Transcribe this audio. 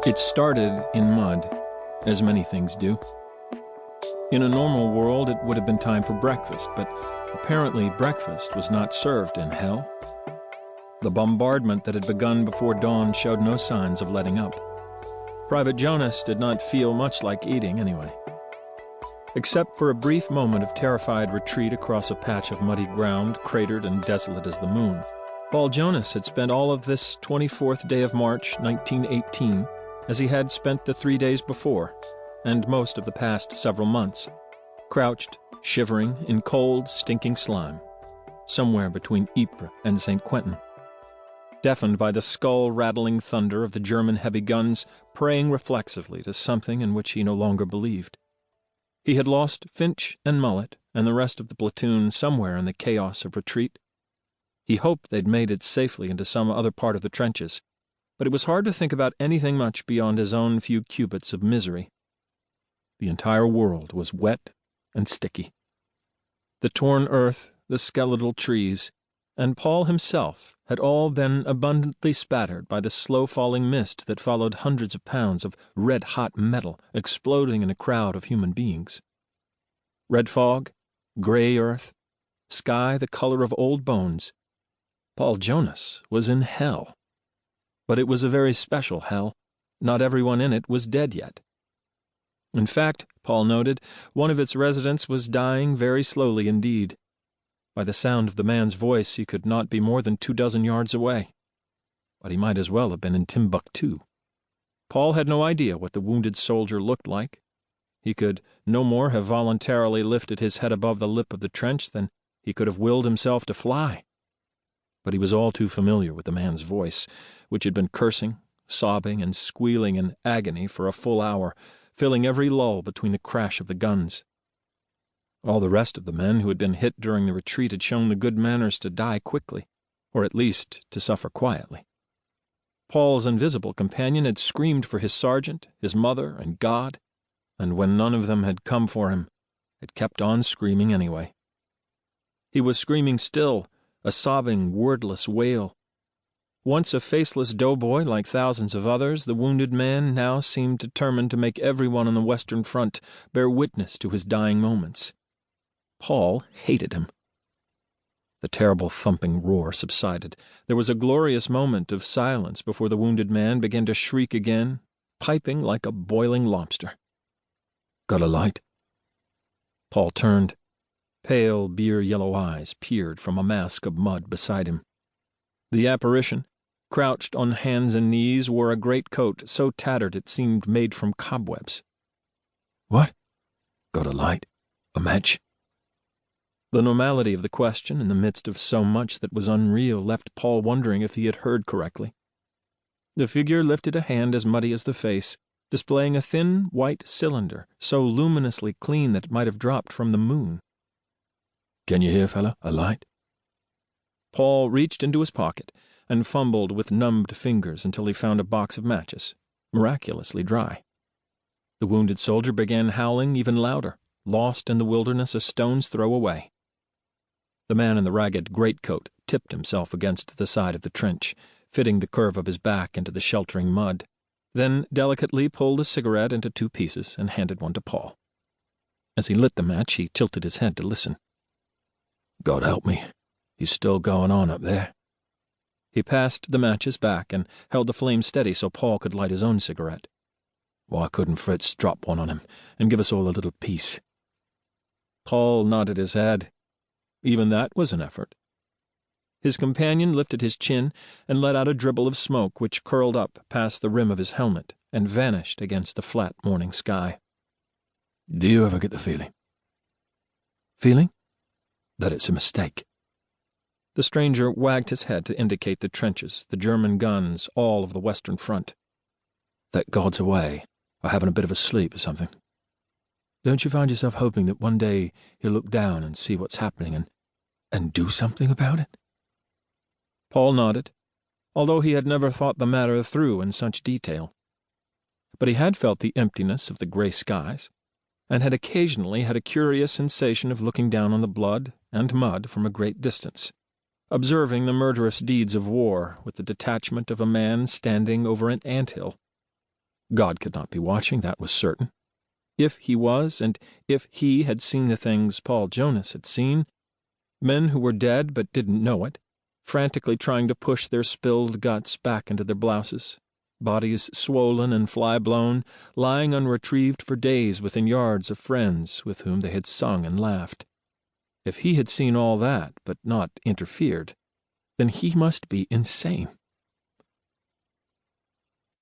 It started in mud, as many things do. In a normal world, it would have been time for breakfast, but apparently breakfast was not served in hell. The bombardment that had begun before dawn showed no signs of letting up. Private Jonas did not feel much like eating anyway. Except for a brief moment of terrified retreat across a patch of muddy ground, cratered and desolate as the moon, Paul Jonas had spent all of this 24th day of March, 1918, as he had spent the 3 days before, and most of the past several months, crouched, shivering, in cold, stinking slime, somewhere between Ypres and St. Quentin, deafened by the skull-rattling thunder of the German heavy guns, praying reflexively to something in which he no longer believed. He had lost Finch and Mullet and the rest of the platoon somewhere in the chaos of retreat. He hoped they'd made it safely into some other part of the trenches, but it was hard to think about anything much beyond his own few cubits of misery. The entire world was wet and sticky. The torn earth, the skeletal trees, and Paul himself had all been abundantly spattered by the slow-falling mist that followed hundreds of pounds of red-hot metal exploding in a crowd of human beings. Red fog, gray earth, sky the color of old bones. Paul Jonas was in hell. But it was a very special hell. Not everyone in it was dead yet. In fact, Paul noted, one of its residents was dying very slowly indeed. By the sound of the man's voice, he could not be more than 24 yards away. But he might as well have been in Timbuktu. Paul had no idea what the wounded soldier looked like. He could no more have voluntarily lifted his head above the lip of the trench than he could have willed himself to fly. But he was all too familiar with the man's voice, which had been cursing, sobbing, and squealing in agony for a full hour, filling every lull between the crash of the guns. All the rest of the men who had been hit during the retreat had shown the good manners to die quickly, or at least to suffer quietly. Paul's invisible companion had screamed for his sergeant, his mother, and God, and when none of them had come for him, had kept on screaming anyway. He was screaming still, a sobbing, wordless wail. Once a faceless doughboy like thousands of others, the wounded man now seemed determined to make everyone on the Western Front bear witness to his dying moments. Paul hated him. The terrible thumping roar subsided. There was a glorious moment of silence before the wounded man began to shriek again, piping like a boiling lobster. "Got a light?" Paul turned. Pale, beer-yellow eyes peered from a mask of mud beside him. The apparition, crouched on hands and knees, wore a greatcoat so tattered it seemed made from cobwebs. "What? Got a light? A match?" The normality of the question in the midst of so much that was unreal left Paul wondering if he had heard correctly. The figure lifted a hand as muddy as the face, displaying a thin white cylinder so luminously clean that it might have dropped from the moon. "Can you hear, fella? A light?" Paul reached into his pocket and fumbled with numbed fingers until he found a box of matches, miraculously dry. The wounded soldier began howling even louder, lost in the wilderness a stone's throw away. The man in the ragged greatcoat tipped himself against the side of the trench, fitting the curve of his back into the sheltering mud, then delicately pulled a cigarette into 2 pieces and handed one to Paul. As he lit the match, he tilted his head to listen. "God help me, he's still going on up there." He passed the matches back and held the flame steady so Paul could light his own cigarette. "Why couldn't Fritz drop one on him and give us all a little peace?" Paul nodded his head. Even that was an effort. His companion lifted his chin and let out a dribble of smoke which curled up past the rim of his helmet and vanished against the flat morning sky. "Do you ever get the feeling?" "Feeling?" "That it's a mistake." The stranger wagged his head to indicate the trenches, the German guns, all of the Western Front. "That God's away, or having a bit of a sleep or something. Don't you find yourself hoping that one day he'll look down and see what's happening and do something about it?" Paul nodded, although he had never thought the matter through in such detail. But he had felt the emptiness of the gray skies, and had occasionally had a curious sensation of looking down on the blood and mud from a great distance, observing the murderous deeds of war with the detachment of a man standing over an anthill. God could not be watching, that was certain. If he was, and if he had seen the things Paul Jonas had seen, men who were dead but didn't know it, frantically trying to push their spilled guts back into their blouses, bodies swollen and fly-blown, lying unretrieved for days within yards of friends with whom they had sung and laughed. If he had seen all that but not interfered, then he must be insane.